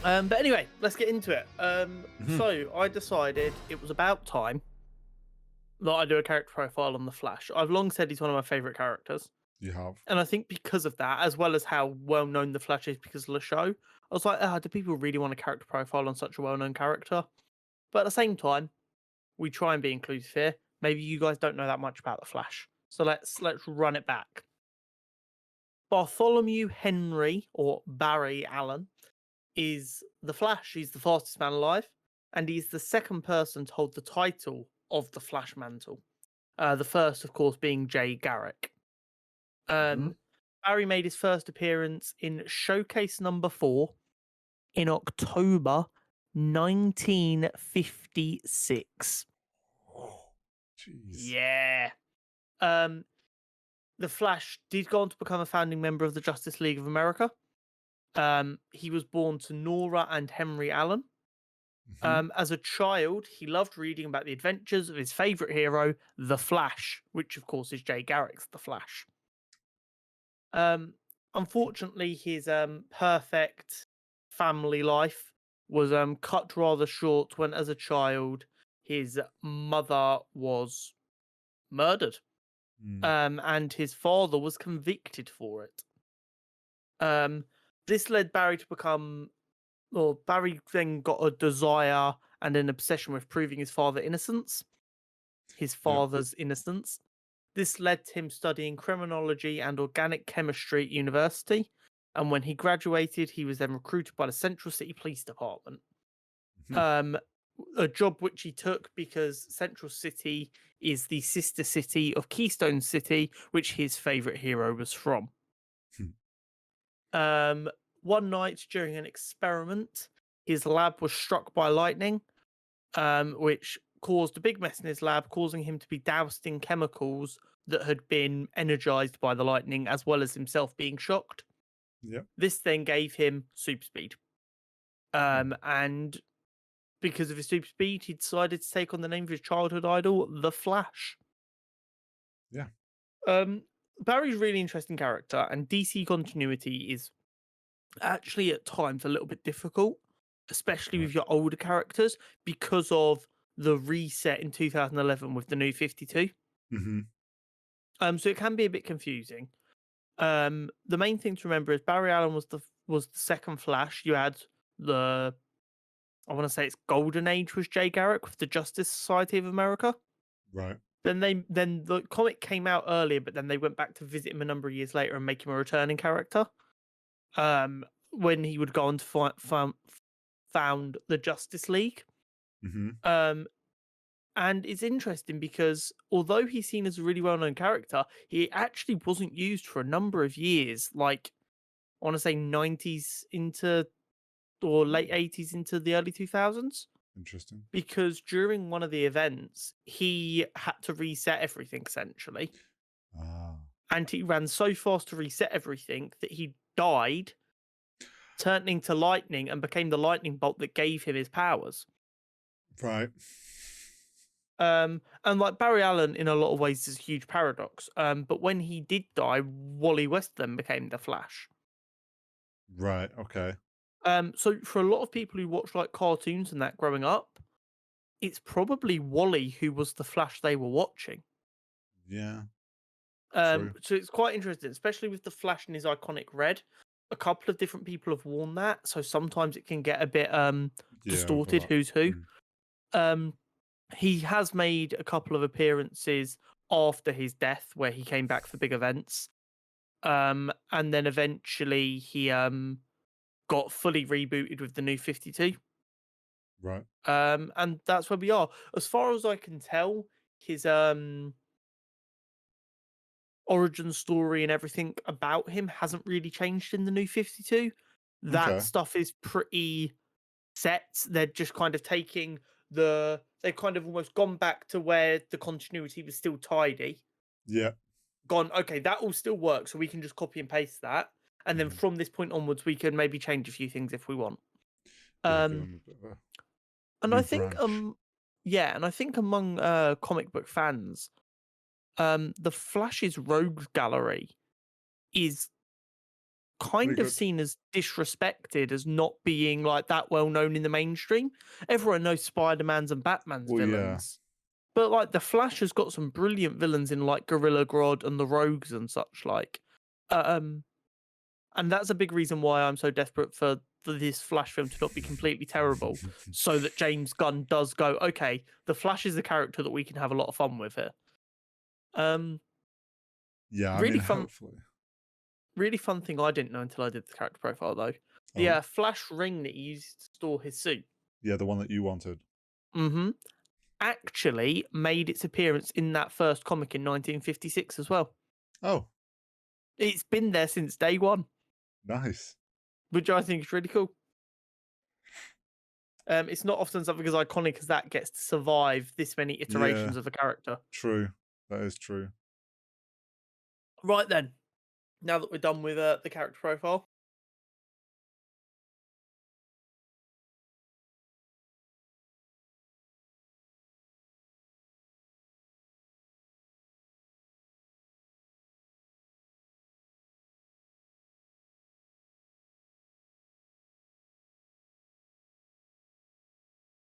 But anyway, let's get into it. Mhm. So I decided it was about time that I do a character profile on the Flash. I've long said he's one of my favorite characters, You have. and I think because of that, as well as how well known the Flash is because of the show, I was like, do people really want a character profile on such a well known character? But at the same time, we try and be inclusive here. Maybe you guys don't know that much about the Flash, so let's run it back. Bartholomew Henry or Barry Allen is the Flash. He's the fastest man alive, and he's the second person to hold the title of the Flash mantle. The first, of course, being Jay Garrick. Mhm. Um, Barry made his first appearance in Showcase number 4 in October 1956. Jeez. Yeah. Um, the Flash did go on to become a founding member of the Justice League of America. He was born to Nora and Henry Allen. Mhm. As a child, he loved reading about the adventures of his favorite hero, the Flash, which of course is Jay Garrick's The Flash. Um, Unfortunately, his perfect family life was cut rather short when, as a child, his mother was murdered, Mm. and his father was convicted for it. Um, this led Barry to become Well, Barry then got a desire and an obsession with proving his Yep. father's innocence. This led to him studying criminology and organic chemistry at university. And when he graduated, he was then recruited by the Central City Police Department. Mhm. Um, a job which he took because Central City is the sister city of Keystone City, which his favorite hero was from. Hmm. Um, One night during an experiment, his lab was struck by lightning, which caused a big mess in his lab, causing him to be doused in chemicals that had been energized by the lightning, as well as himself being shocked. Yep. This then gave him super speed. Hmm. And because of his super speed, he decided to take on the name of his childhood idol, The Flash. Yeah. Um, Barry's a really interesting character, and DC continuity is actually at times a little bit difficult, especially Right. with your older characters, because of the reset in 2011 with the new 52. Mhm. So it can be a bit confusing. The main thing to remember is Barry Allen was the second Flash. You had the I want to say it's Golden Age was Jay Garrick with the Justice Society of America. Right. Then the comic came out earlier, but then they went back to visit him a number of years later and make him a returning character. When he would go on to found the Justice League. Mhm. Um, and it's interesting because although he's seen as a really well known character, he actually wasn't used for a number of years, like I want to say 90s into or late 80s into the early 2000s. Interesting. Because during one of the events, he had to reset everything essentially. Ah. And he ran so fast to reset everything that he died, turning to lightning, and became the lightning bolt that gave him his powers. Right. And like Barry Allen, in a lot of ways, is a huge paradox. But when he did die, Wally West then became the Flash. Right. Okay. So for a lot of people who watch like cartoons and that growing up, it's probably Wally who was the Flash they were watching. Yeah. True. So it's quite interesting, especially with the Flash in his iconic red. A couple of different people have worn that, so sometimes it can get a bit Yeah. distorted. Overlap. Who's who? Mm. Um, he has made a couple of appearances after his death, where he came back for big events. And then eventually he got fully rebooted with the new 52. Right. And that's where we are. As far as I can tell, his origin story and everything about him hasn't really changed in the new 52. That Okay. stuff is pretty set. They're just kind of taking they've kind of almost gone back to where the continuity was still tidy. Yeah. Gone, okay, that all still works, so we can just copy and paste that. And then Mhm. from this point onwards, we can maybe change a few things if we want. Yeah. Give Um, him a bit of a and I new think branch. yeah, and I think among comic book fans, the Flash's rogues gallery is kind of good. seen as disrespected as not being like that well known in the mainstream. Everyone knows Spider-Man's and Batman's Well, yeah. villains. But like the Flash has got some brilliant villains in like Gorilla Grodd and the Rogues and such like. Um and that's a big reason why I'm so desperate for this Flash film to not be completely terrible, so that James Gunn does go, okay, the Flash is a character that we can have a lot of fun with here. Yeah, I Really mean, fun, hopefully. really fun thing I didn't know until I did the character profile though. The Oh, Flash ring that he used to store his suit, yeah, the one that you wanted. mm-hmm, actually made its appearance in that first comic in 1956 as well. Oh, It's been there since day one, nice. which I think is really cool. It's not often something as iconic as that gets to survive this many iterations Yeah, of a character. true. That is true. Right then, now that we're done with the character profile,